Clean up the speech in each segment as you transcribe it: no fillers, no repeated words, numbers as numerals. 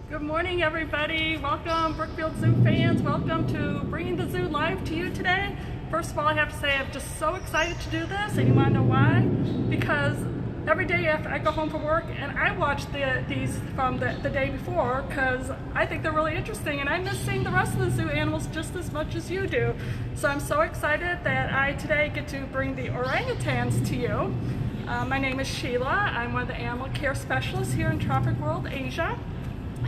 Good morning, everybody. Welcome, Brookfield Zoo fans. Welcome to Bringing the Zoo live to you today. First of all, I have to say I'm just so excited to do this, and you want to know why? Because every day after I go home from work and I watch these from the day before because I think they're really interesting, and I miss seeing the rest of the zoo animals just as much as you do. So I'm so excited that I today get to bring the orangutans to you. My name is Sheila. I'm one of the animal care specialists here in Tropic World, Asia.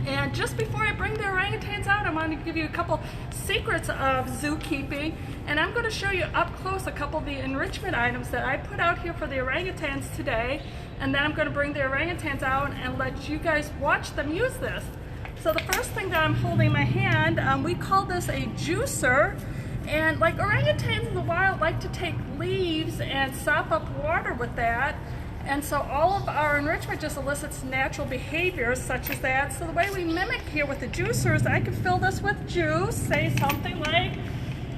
And just before I bring the orangutans out, I wanted to give you a couple secrets of zookeeping, and I'm going to show you up close a couple of the enrichment items that I put out here for the orangutans today, and then I'm going to bring the orangutans out and let you guys watch them use this. So the first thing that I'm holding in my hand, we call this a juicer, and like orangutans in the wild like to take leaves and sop up water with that. And so all of our enrichment just elicits natural behaviors such as that. So the way we mimic here with the juicers, I can fill this with juice, say something like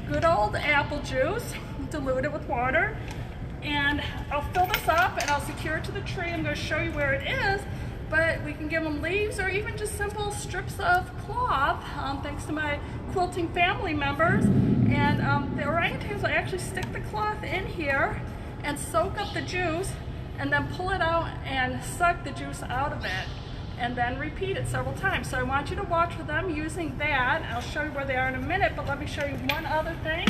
good old apple juice, dilute it with water, and I'll fill this up and I'll secure it to the tree. I'm going to show you where it is, but we can give them leaves or even just simple strips of cloth, thanks to my quilting family members. And the orangutans will actually stick the cloth in here and soak up the juice, and then pull it out and suck the juice out of it, and then repeat it several times. So I want you to watch for them using that. I'll show you where they are in a minute, but let me show you one other thing.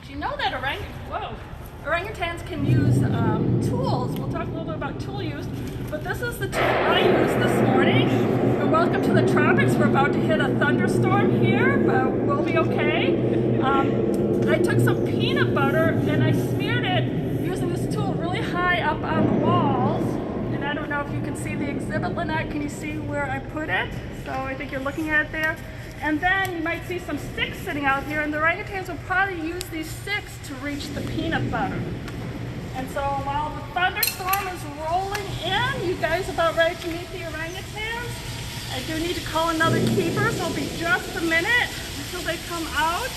Do you know that orangutans can use tools? We'll talk a little bit about tool use, but this is the tool I used this morning. And welcome to the tropics. We're about to hit a thunderstorm here, but we'll be okay. I took some peanut butter and I smeared it using this tool really high up on the walls, and I don't know if you can see the exhibit, Lynette. Can you see where I put it? So I think you're looking at it there. And then you might see some sticks sitting out here, and the orangutans will probably use these sticks to reach the peanut butter. And so while the thunderstorm is rolling in, you guys about ready to meet the orangutans? I do need to call another keeper, so it'll be just a minute until they come out.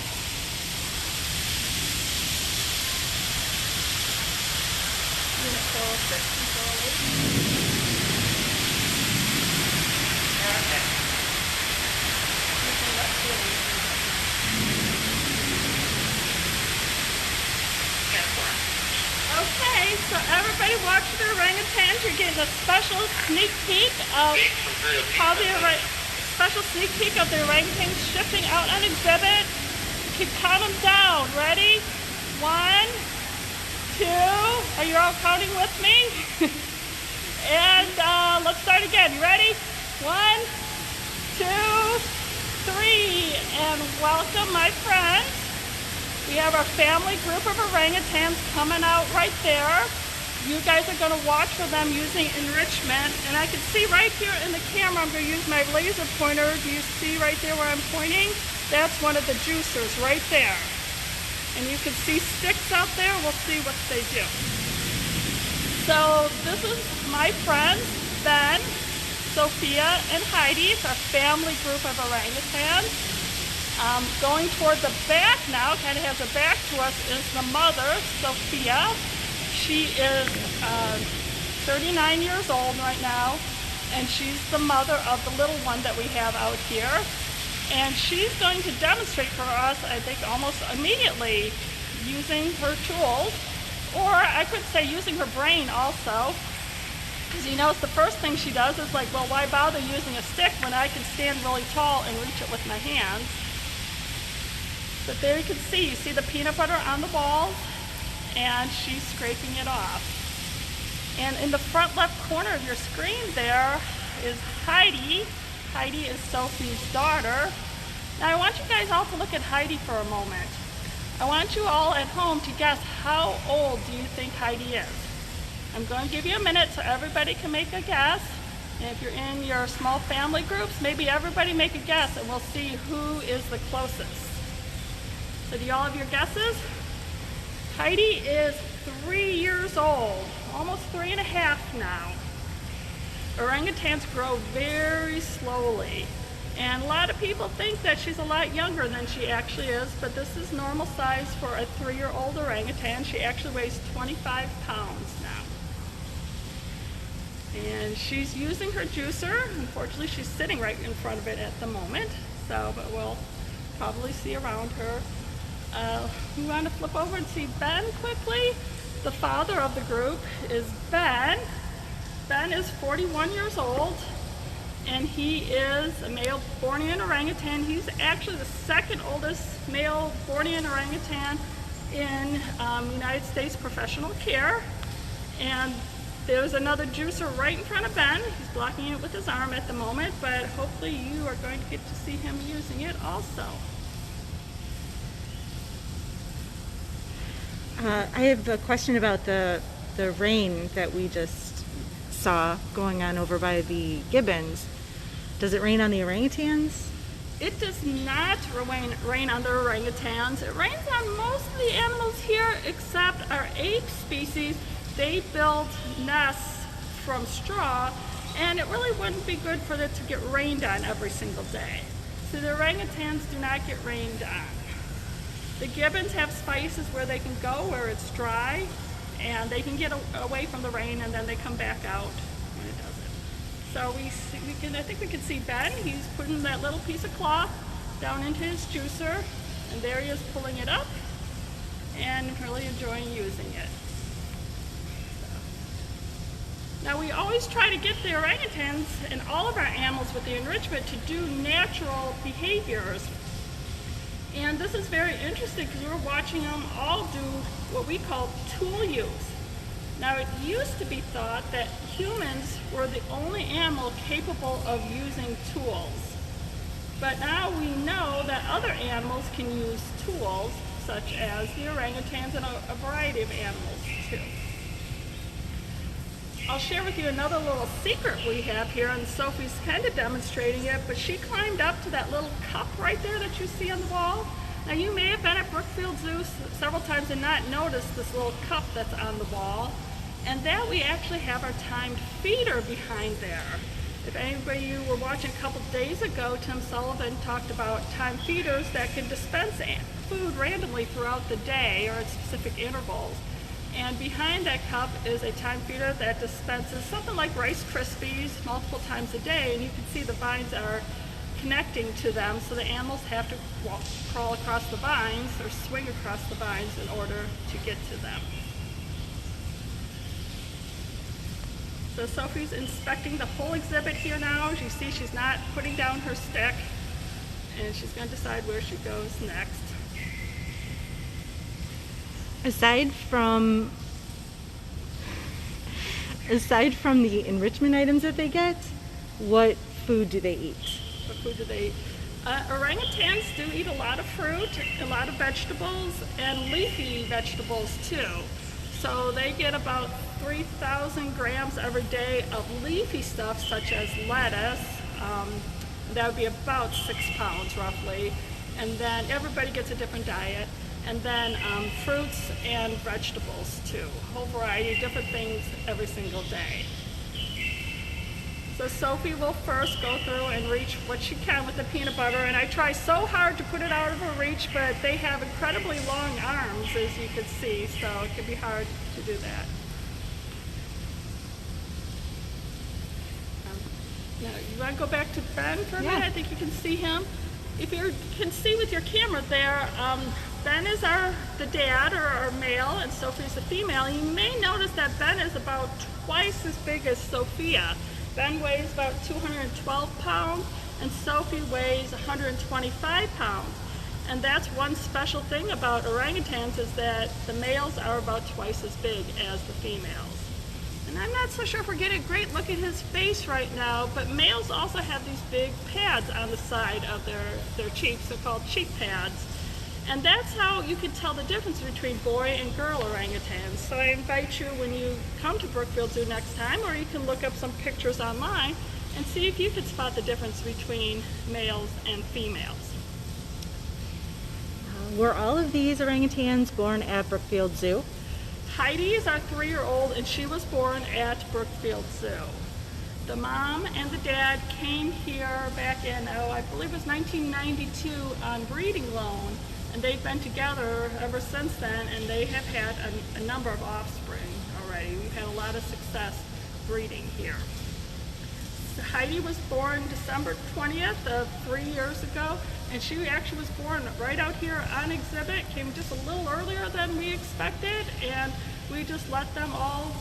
Okay, so everybody watching the orangutans, you're getting a special sneak peek of the orangutans shifting out on exhibit. You can count them down. Ready? 1, 2. Are you all counting with me? And let's start again. You ready? 1, 2, 3. And welcome, my friends. We have our family group of orangutans coming out right there. You guys are going to watch for them using enrichment. And I can see right here in the camera, I'm going to use my laser pointer. Do you see right there where I'm pointing? That's one of the juicers right there. And you can see sticks out there. We'll see what they do. So this is my friends, Ben, Sophia, and Heidi. It's our family group of orangutans. Going toward the back now, kind of has a back to us, is the mother, Sophia. She is 39 years old right now, and she's the mother of the little one that we have out here. And she's going to demonstrate for us, I think, almost immediately using her tools, or I could say using her brain also. Because you notice the first thing she does is like, well, why bother using a stick when I can stand really tall and reach it with my hands? But there you can see the peanut butter on the walls, and she's scraping it off. And in the front left corner of your screen there is Heidi. Heidi is Sophie's daughter. Now I want you guys all to look at Heidi for a moment. I want you all at home to guess, how old do you think Heidi is? I'm going to give you a minute so everybody can make a guess. And if you're in your small family groups, maybe everybody make a guess and we'll see who is the closest. So do you all have your guesses? Heidi is 3 years old, almost 3.5 now. Orangutans grow very slowly, and a lot of people think that she's a lot younger than she actually is, but this is normal size for a 3-year-old orangutan. She actually weighs 25 pounds now. And she's using her juicer. Unfortunately, she's sitting right in front of it at the moment, so, but we'll probably see around her. We want to flip over and see Ben quickly. The father of the group is Ben. Ben is 41 years old, and he is a male Bornean orangutan. He's actually the second oldest male Bornean orangutan in United States professional care. And there's another juicer right in front of Ben. He's blocking it with his arm at the moment, but hopefully you are going to get to see him using it also. I have a question about the rain that we just saw going on over by the gibbons. Does it rain on the orangutans? It does not rain on the orangutans. It rains on most of the animals here except our ape species. They build nests from straw, and it really wouldn't be good for it to get rained on every single day. So the orangutans do not get rained on. The gibbons have spaces where they can go where it's dry, and they can get away from the rain, and then they come back out when it doesn't. So I think we can see Ben. He's putting that little piece of cloth down into his juicer, and there he is pulling it up and really enjoying using it. Now we always try to get the orangutans and all of our animals with the enrichment to do natural behaviors. And this is very interesting because we're watching them all do what we call tool use. Now it used to be thought that humans were the only animal capable of using tools. But now we know that other animals can use tools, such as the orangutans and a variety of animals too. I'll share with you another little secret we have here, and Sophie's kind of demonstrating it, but she climbed up to that little cup right there that you see on the wall. Now you may have been at Brookfield Zoo several times and not noticed this little cup that's on the wall, and that we actually have our timed feeder behind there. If anybody you were watching a couple days ago, Tim Sullivan talked about timed feeders that can dispense food randomly throughout the day or at specific intervals. And behind that cup is a time feeder that dispenses something like Rice Krispies multiple times a day, and you can see the vines are connecting to them, so the animals have to crawl across the vines or swing across the vines in order to get to them. So Sophie's inspecting the whole exhibit here now. As you see, she's not putting down her stick, and she's going to decide where she goes next. Aside from the enrichment items that they get, what food do they eat? What food do they eat? Orangutans do eat a lot of fruit, a lot of vegetables, and leafy vegetables too. So they get about 3,000 grams every day of leafy stuff, such as lettuce. That would be about 6 pounds roughly. And then everybody gets a different diet. And then fruits and vegetables too. A whole variety of different things every single day. So Sophie will first go through and reach what she can with the peanut butter, and I try so hard to put it out of her reach, but they have incredibly long arms, as you can see, so it can be hard to do that. Now, you want to go back to Ben for a minute? I think you can see him. If you can see with your camera there, Ben is the dad, or our male, and Sophie's the female. You may notice that Ben is about twice as big as Sophia. Ben weighs about 212 pounds, and Sophie weighs 125 pounds. And that's one special thing about orangutans, is that the males are about twice as big as the females. And I'm not so sure if we're getting a great look at his face right now, but males also have these big pads on the side of their cheeks. They're called cheek pads. And that's how you can tell the difference between boy and girl orangutans. So I invite you, when you come to Brookfield Zoo next time, or you can look up some pictures online and see if you can spot the difference between males and females. Were all of these orangutans born at Brookfield Zoo? Heidi is our 3-year-old, and she was born at Brookfield Zoo. The mom and the dad came here back in, I believe it was 1992 on breeding loan, and they've been together ever since then, and they have had a number of offspring already. We've had a lot of success breeding here. Heidi was born December 20th of 3 years ago, and she actually was born right out here on exhibit, came just a little earlier than we expected, and we just let them all,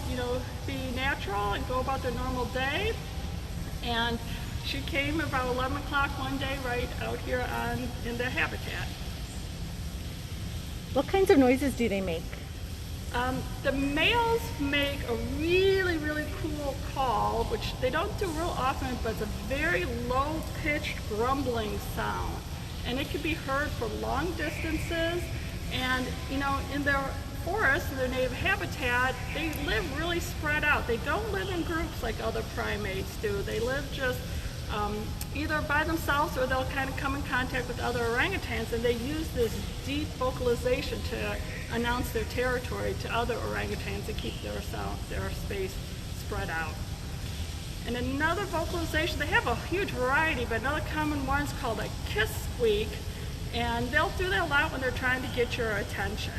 be natural and go about their normal day. And she came about 11 o'clock one day right out here in the habitat. What kinds of noises do they make? The males make a really, really cool call, which they don't do real often, but it's a very low-pitched grumbling sound. And it can be heard for long distances. And, in their forest, in their native habitat, they live really spread out. They don't live in groups like other primates do. They live just either by themselves, or they'll kind of come in contact with other orangutans, and they use this deep vocalization to announce their territory to other orangutans to keep their space spread out. And another vocalization, they have a huge variety, but another common one is called a kiss squeak, and they'll do that a lot when they're trying to get your attention.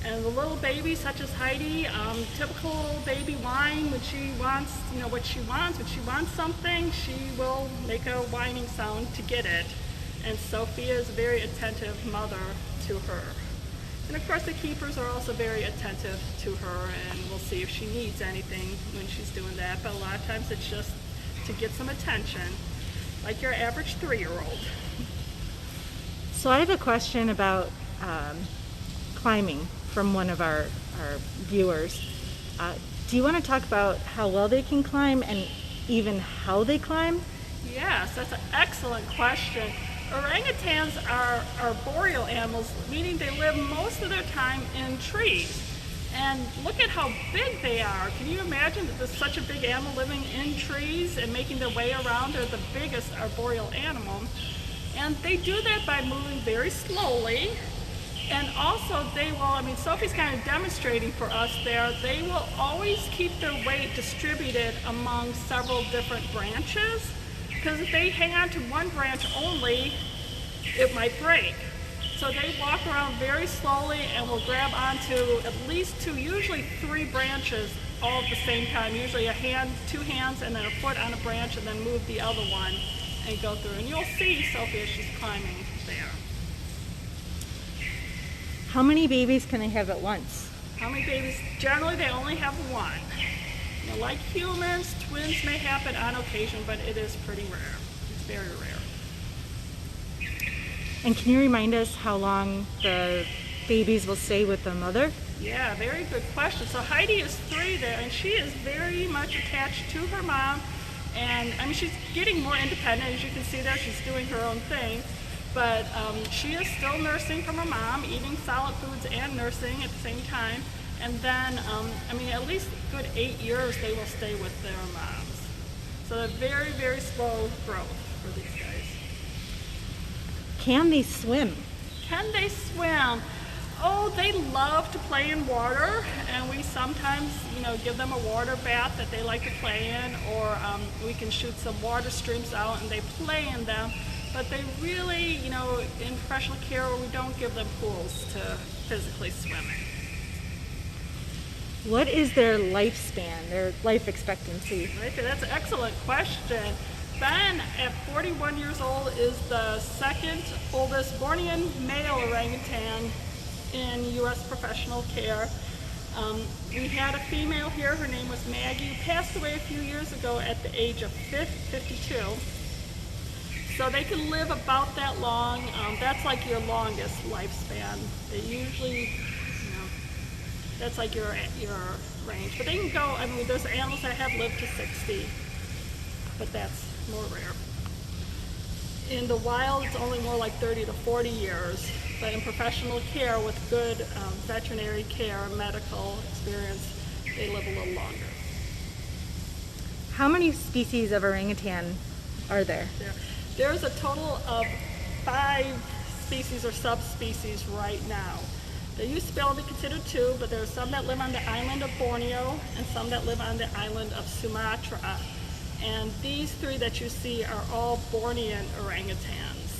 And the little baby, such as Heidi, typical baby whine when she wants, what she wants. When she wants something, she will make a whining sound to get it. And Sophia is a very attentive mother to her. And of course, the keepers are also very attentive to her, and we'll see if she needs anything when she's doing that. But a lot of times it's just to get some attention, like your average 3-year-old. So I have a question about climbing from one of our viewers. Do you want to talk about how well they can climb and even how they climb? Yes, that's an excellent question. Orangutans are arboreal animals, meaning they live most of their time in trees. And look at how big they are. Can you imagine that there's such a big animal living in trees and making their way around? They're the biggest arboreal animal. And they do that by moving very slowly. And also they will, Sophie's kind of demonstrating for us there, they will always keep their weight distributed among several different branches, because if they hang on to one branch only, it might break. So they walk around very slowly and will grab onto at least 2, usually 3 branches all at the same time, usually a hand, 2 hands, and then a foot on a branch, and then move the other one and go through. And you'll see Sophia, she's climbing there. How many babies can they have at once? How many babies? Generally, they only have one. Like humans, twins may happen on occasion, but it is pretty rare. It's very rare. And can you remind us how long the babies will stay with the mother? Yeah, very good question. So Heidi is 3 there, and she is very much attached to her mom. And she's getting more independent. As you can see there, she's doing her own thing. But she is still nursing from her mom, eating solid foods and nursing at the same time. And then, at least a good 8 years they will stay with their moms. So they're very, very slow growth for these guys. Can they swim? Can they swim? Oh, they love to play in water, and we sometimes, give them a water bath that they like to play in, or we can shoot some water streams out and they play in them. But they really, in professional care, we don't give them pools to physically swim in. What is their lifespan, their life expectancy? Right, that's an excellent question. Ben, at 41 years old, is the 2nd oldest Bornean male orangutan in U.S. professional care. We had a female here, her name was Maggie, who passed away a few years ago at the age of 52. So they can live about that long. That's like your longest lifespan. They usually, that's like your range. But they can go, there's animals that have lived to 60, but that's more rare. In the wild, it's only more like 30 to 40 years. But in professional care with good veterinary care, medical experience, they live a little longer. How many species of orangutan are there? There's a total of 5 species or subspecies right now. They used to be able to be considered 2, but there are some that live on the island of Borneo and some that live on the island of Sumatra. And these 3 that you see are all Bornean orangutans.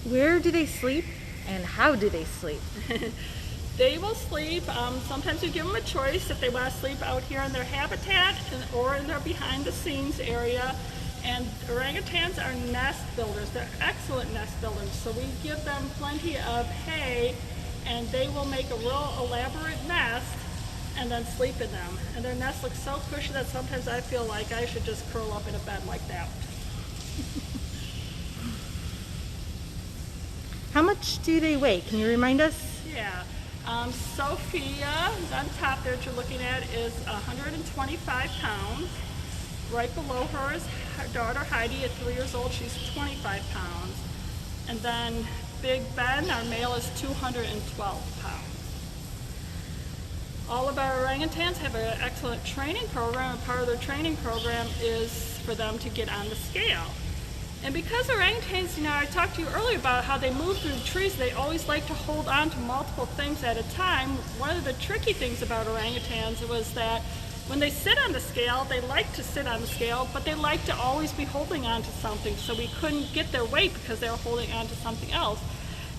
Where do they sleep and how do they sleep? They will sleep. Sometimes we give them a choice if they want to sleep out here in their habitat or in their behind the scenes area. And orangutans are nest builders. They're excellent nest builders. So we give them plenty of hay and they will make a real elaborate nest and then sleep in them. And their nest looks so cushy that sometimes I feel like I should just curl up in a bed like that. How much do they weigh? Can you remind us? Yeah. Sophia, on top there that you're looking at, is 125 pounds. Right below her is her daughter Heidi at 3 years old. She's 25 pounds. And then Big Ben, our male, is 212 pounds. All of our orangutans have an excellent training program, and part of their training program is for them to get on the scale. And because orangutans, I talked to you earlier about how they move through the trees, they always like to hold on to multiple things at a time. One of the tricky things about orangutans was that when they sit on the scale, they like to sit on the scale, but they like to always be holding on to something, so we couldn't get their weight because they were holding on to something else.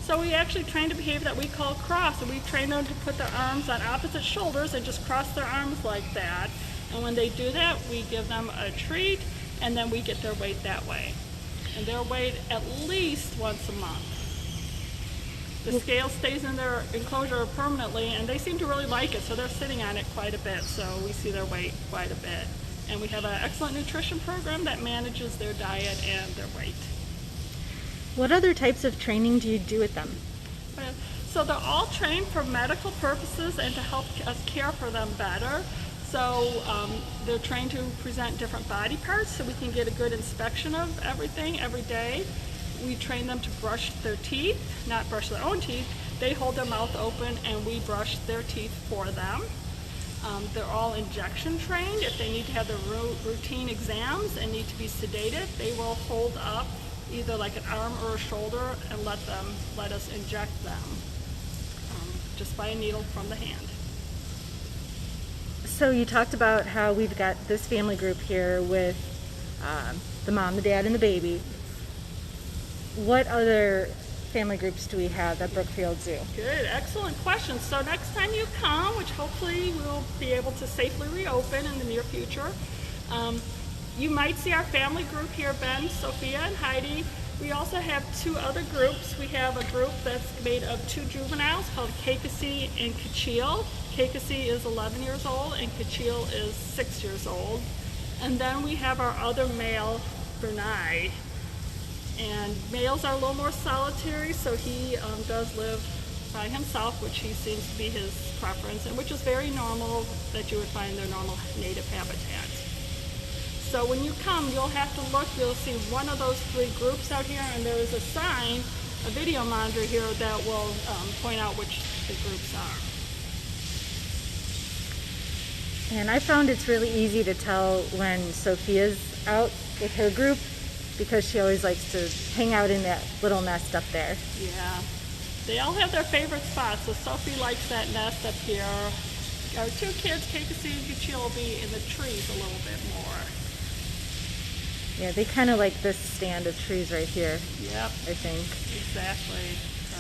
So we actually trained a behavior that we call cross, and we trained them to put their arms on opposite shoulders and just cross their arms like that. And when they do that, we give them a treat, and then we get their weight that way. And they're weighed at least once a month. The scale stays in their enclosure permanently, and they seem to really like it, so they're sitting on it quite a bit, so we see their weight quite a bit. And we have an excellent nutrition program that manages their diet and their weight. What other types of training do you do with them? So they're all trained for medical purposes and to help us care for them better. So they're trained to present different body parts so we can get a good inspection of everything every day. We train them to brush their teeth, not brush their own teeth. They hold their mouth open and we brush their teeth for them. They're all injection trained. If they need to have their routine exams and need to be sedated, they will hold up either like an arm or a shoulder and let us inject them just by a needle from the hand. So you talked about how we've got this family group here with the mom, the dad, and the baby. What other family groups do we have at Brookfield Zoo? Good, excellent question. So next time you come, which hopefully we'll be able to safely reopen in the near future, you might see our family group here, Ben, Sophia, and Heidi. We also have two other groups. We have a group that's made of two juveniles called Kekasi and Kachil. Kekasi is 11 years old and Kachil is 6 years old. And then we have our other male, Bernai. And males are a little more solitary, so he does live by himself, which he seems to be his preference, and which is very normal that you would find in their normal native habitats. So when you come, you'll have to look, you'll see one of those three groups out here, and there is a sign, a video monitor here that will point out which the groups are. And I found it's really easy to tell when Sophia's out with her group because she always likes to hang out in that little nest up there. Yeah, they all have their favorite spots. So Sophie likes that nest up here. Our two kids, Kekasi and Kachil, will be in the trees a little bit more. Yeah, they kind of like this stand of trees right here. Yep. I think. Exactly. So,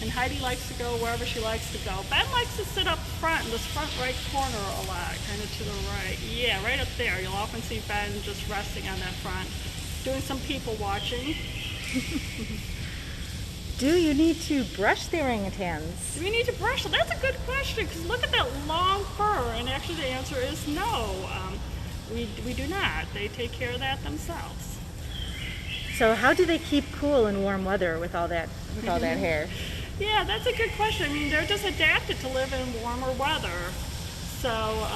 and Heidi likes to go wherever she likes to go. Ben likes to sit up front in this front right corner a lot, kind of to the right. Yeah, right up there. You'll often see Ben just resting on that front, doing some people watching. Do you need to brush the orangutans? Do we need to brush them? That's a good question, because look at that long fur, and actually the answer is no. We do not. They take care of that themselves. So how do they keep cool in warm weather with all that hair? Yeah, that's a good question. I mean, they're just adapted to live in warmer weather. So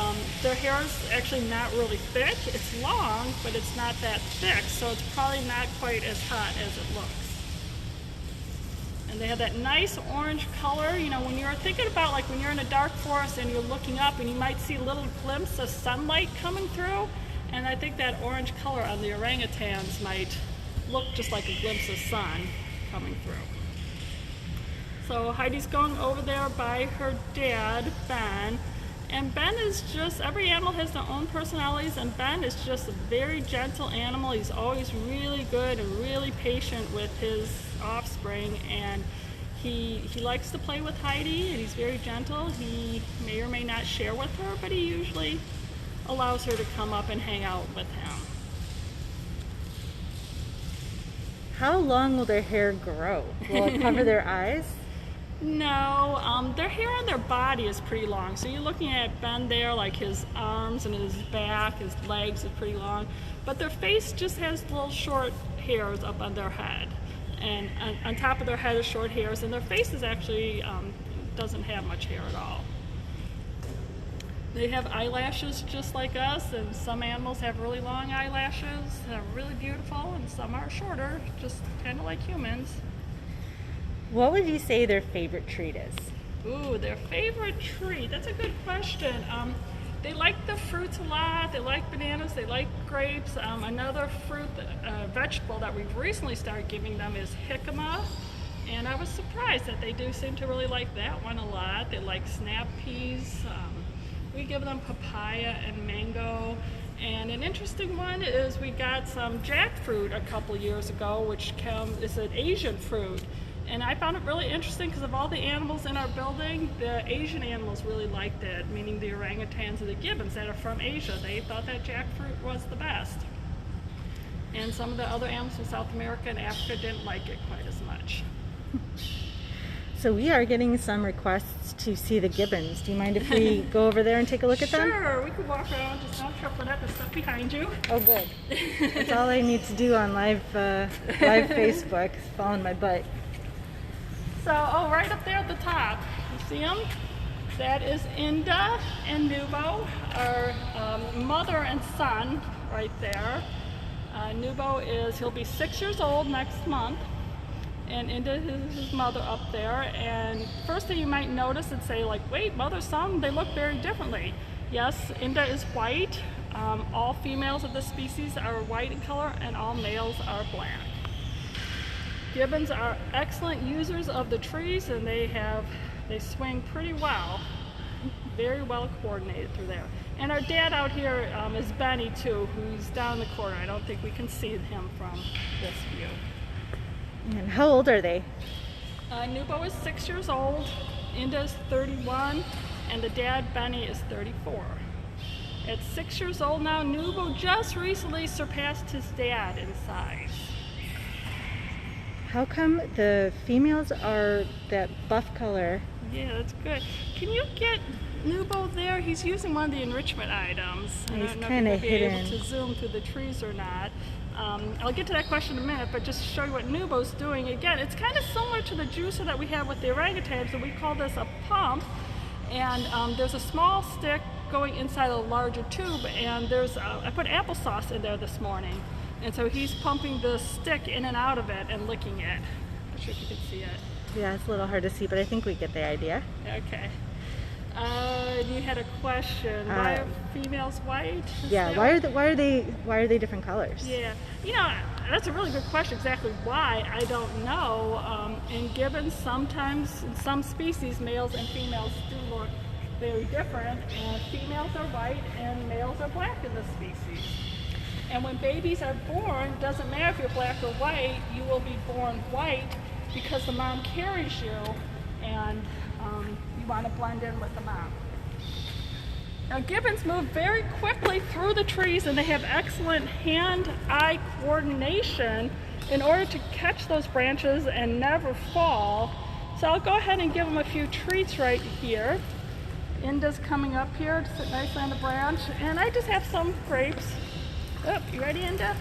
their hair is actually not really thick. It's long, but it's not that thick, so it's probably not quite as hot as it looks. And they have that nice orange color. You know, when you're thinking about, like, when you're in a dark forest and you're looking up and you might see little glimpses of sunlight coming through, and I think that orange color on the orangutans might look just like a glimpse of sun coming through. So Heidi's going over there by her dad, Ben, and Ben is just, every animal has their own personalities, and Ben is just a very gentle animal. He's always really good and really patient with his offspring, and He likes to play with Heidi, and he's very gentle. He may or may not share with her, but he usually allows her to come up and hang out with him. How long will their hair grow? Will it cover their eyes? No, their hair on their body is pretty long. So you're looking at Ben there, like his arms and his back, his legs are pretty long. But their face just has little short hairs up on their head. And on top of their head is short hairs, and their faces actually doesn't have much hair at all. They have eyelashes just like us, and some animals have really long eyelashes. They're really beautiful, and some are shorter, just kind of like humans. What would you say their favorite treat is? Ooh, their favorite treat. That's a good question. They like the fruits a lot. They like bananas. They like grapes. Another fruit, vegetable that we've recently started giving them is jicama. And I was surprised that they do seem to really like that one a lot. They like snap peas. We give them papaya and mango. And an interesting one is we got some jackfruit a couple years ago, which is an Asian fruit. And I found it really interesting because of all the animals in our building, the Asian animals really liked it, meaning the orangutans and the gibbons that are from Asia. They thought that jackfruit was the best. And some of the other animals from South America and Africa didn't like it quite as much. So we are getting some requests to see the gibbons. Do you mind if we go over there and take a look at them? Sure, we could walk around, just don't trip on that, there's stuff behind you. Oh, good. That's all I need to do on live Facebook, is fall on my butt. So, right up there at the top, you see them? That is Inda and Nubo, our mother and son right there. Nubo he'll be 6 years old next month, and Inda is his mother up there. And first thing you might notice and say, like, wait, mother, son, they look very differently. Yes, Inda is white. All females of this species are white in color, and all males are black. Gibbons are excellent users of the trees, and they swing pretty well, very well coordinated through there. And our dad out here is Benny too, who's down the corner. I don't think we can see him from this view. And how old are they? Nubo is 6 years old, Inda is 31, and the dad, Benny, is 34. At 6 years old now, Nubo just recently surpassed his dad in size. How come the females are that buff color? Yeah, that's good. Can you get Nubo there? He's using one of the enrichment items. He's kind of hidden. I don't know if you'll be able to zoom through the trees or not. I'll get to that question in a minute, but just to show you what Nubo's doing. Again, it's kind of similar to the juicer that we have with the orangutans, and we call this a pump. And there's a small stick going inside a larger tube, and I put applesauce in there this morning. And so he's pumping the stick in and out of it and licking it. I'm not sure if you can see it. Yeah, it's a little hard to see, but I think we get the idea. Okay. You had a question. Why are females white? Yeah. Why are they different colors? Yeah. That's a really good question. Exactly why, I don't know. In gibbons, sometimes in some species, males and females do look very different. And females are white and males are black in this species. And when babies are born, doesn't matter if you're black or white, you will be born white because the mom carries you, and you want to blend in with the mom. Now, gibbons move very quickly through the trees, and they have excellent hand-eye coordination in order to catch those branches and never fall. So I'll go ahead and give them a few treats right here. Inda's coming up here to sit nicely on the branch, and I just have some grapes. Oh, you ready, Inda?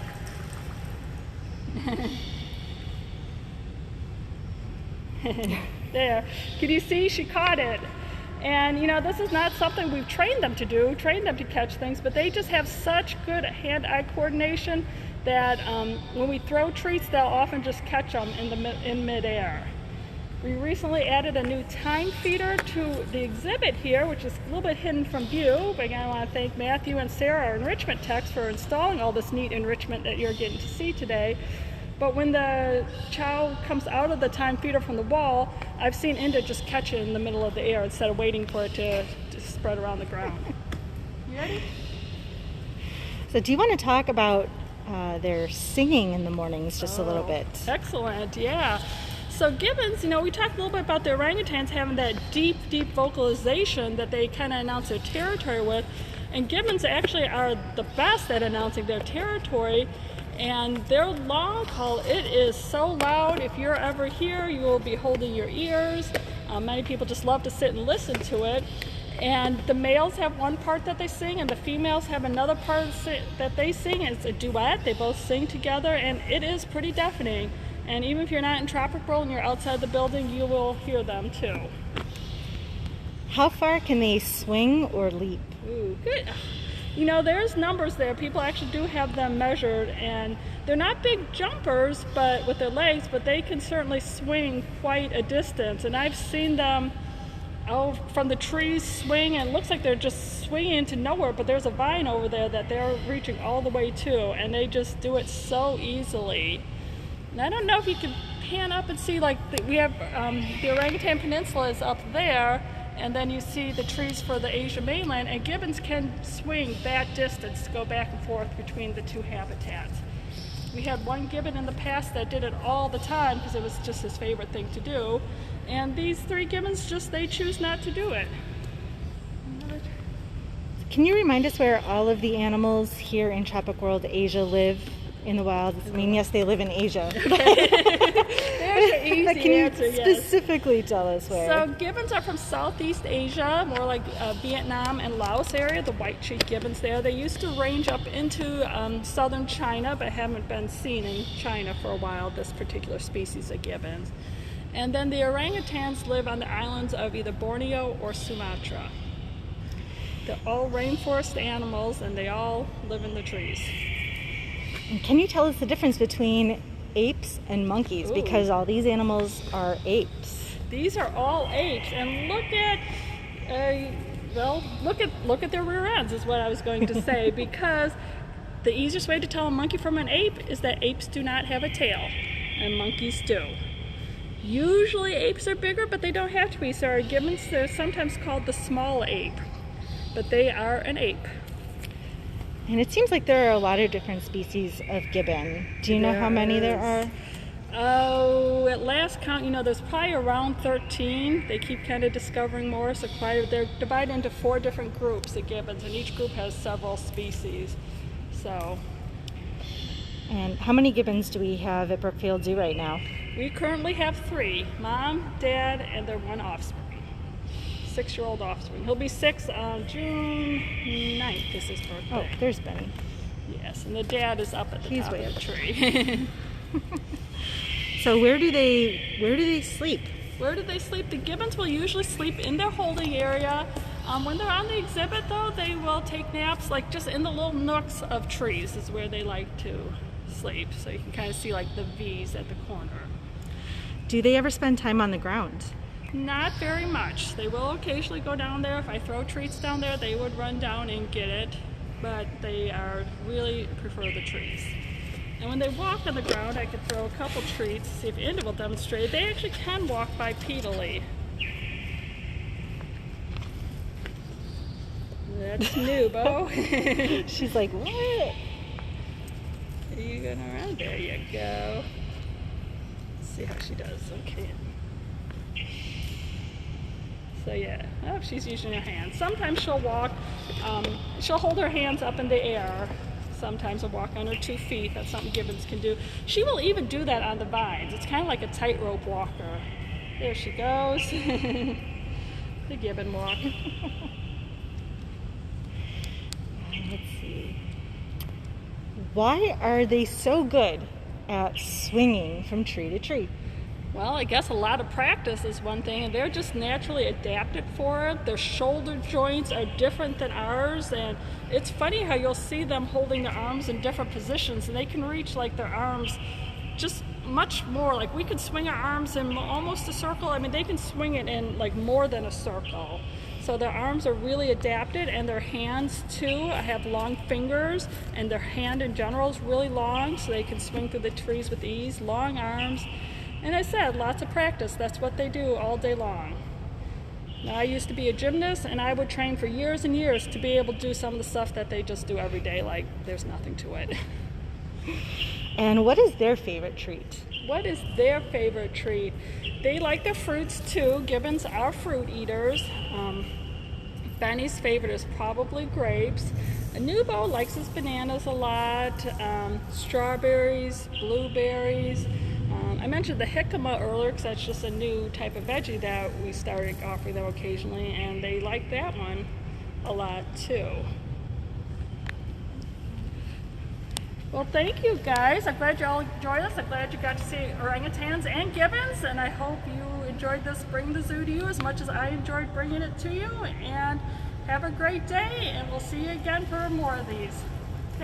There. Can you see? She caught it. And this is not something we've trained them to do, trained them to catch things, but they just have such good hand-eye coordination that when we throw treats, they'll often just catch them in midair. We recently added a new time feeder to the exhibit here, which is a little bit hidden from view. But again, I want to thank Matthew and Sarah, our enrichment techs, for installing all this neat enrichment that you're getting to see today. But when the chow comes out of the time feeder from the wall, I've seen Inda just catch it in the middle of the air instead of waiting for it to spread around the ground. You ready? So do you want to talk about their singing in the mornings just a little bit? Excellent, yeah. So gibbons, we talked a little bit about the orangutans having that deep vocalization that they kind of announce their territory with. And gibbons actually are the best at announcing their territory. And their long call, it is so loud. If you're ever here, you will be holding your ears. Many people just love to sit and listen to it. And the males have one part that they sing, and the females have another part that they sing. It's a duet. They both sing together, and it is pretty deafening. And even if you're not in Tropic World and you're outside the building, you will hear them too. How far can they swing or leap? Ooh, good. There's numbers there. People actually do have them measured, and they're not big jumpers but with their legs, but they can certainly swing quite a distance. And I've seen them from the trees swing, and it looks like they're just swinging into nowhere, but there's a vine over there that they're reaching all the way to, and they just do it so easily. And I don't know if you can pan up and see, we have the Orangutan Peninsula is up there, and then you see the trees for the Asia mainland, and gibbons can swing that distance to go back and forth between the two habitats. We had one gibbon in the past that did it all the time because it was just his favorite thing to do, and these 3 gibbons they choose not to do it. Can you remind us where all of the animals here in Tropic World Asia live in the wild? I mean, yes, they live in Asia. There's an easy Can you answer, specifically tell us where? So gibbons are from Southeast Asia, more like Vietnam and Laos area, the white-cheeked gibbons there. They used to range up into southern China, but haven't been seen in China for a while, this particular species of gibbons. And then the orangutans live on the islands of either Borneo or Sumatra. They're all rainforest animals, and they all live in the trees. And can you tell us the difference between apes and monkeys? Ooh. Because all these animals are apes. These are all apes, and look at their rear ends is what I was going to say, because the easiest way to tell a monkey from an ape is that apes do not have a tail, and monkeys do. Usually apes are bigger, but they don't have to be. So our gibbons, they're sometimes called the small ape, but they are an ape. And it seems like there are a lot of different species of gibbon. Do you know how many there are? Oh, at last count, there's probably around 13. They keep kind of discovering more, so they're divided into 4 different groups of gibbons, and each group has several species. And how many gibbons do we have at Brookfield Zoo right now? We currently have 3, Mom, Dad, and their 1 offspring. 6-year-old offspring. He'll be 6 on June 9th is his birthday. Oh, there's Benny. Yes, and the dad is up at the top way of the up tree. So where do they sleep? Where do they sleep? The gibbons will usually sleep in their holding area. When they're on the exhibit, though, they will take naps just in the little nooks of trees is where they like to sleep. So you can kind of see the V's at the corner. Do they ever spend time on the ground? Not very much. They will occasionally go down there. If I throw treats down there, they would run down and get it, but they really prefer the trees. And when they walk on the ground, I could throw a couple treats, see if Inda will demonstrate. They actually can walk bipedally. That's new, Bo. She's like, what? Are you going around? There you go. Let's see how she does. Okay. So yeah, she's using her hands. Sometimes she'll walk, she'll hold her hands up in the air. Sometimes she'll walk on her 2 feet. That's something gibbons can do. She will even do that on the vines. It's kind of like a tightrope walker. There she goes. The gibbon walk. Let's see. Why are they so good at swinging from tree to tree? Well, I guess a lot of practice is one thing, and they're just naturally adapted for it. Their shoulder joints are different than ours, and it's funny how you'll see them holding their arms in different positions, and they can reach their arms just much more. We could swing our arms in almost a circle. I mean, they can swing it in more than a circle. So their arms are really adapted, and their hands too have long fingers, and their hand in general is really long, so they can swing through the trees with ease. Long arms. And I said, lots of practice. That's what they do all day long. Now, I used to be a gymnast, and I would train for years and years to be able to do some of the stuff that they just do every day, there's nothing to it. And what is their favorite treat? what is their favorite treat. They like the fruits too. Gibbons are fruit eaters. Benny's favorite is probably grapes. Nubo likes his bananas a lot, strawberries, blueberries. I mentioned the jicama earlier because that's just a new type of veggie that we started offering them occasionally, and they like that one a lot too. Well, thank you guys. I'm glad you all enjoyed this. I'm glad you got to see orangutans and gibbons, and I hope you enjoyed this Bring the Zoo to You as much as I enjoyed bringing it to you. And have a great day, and we'll see you again for more of these.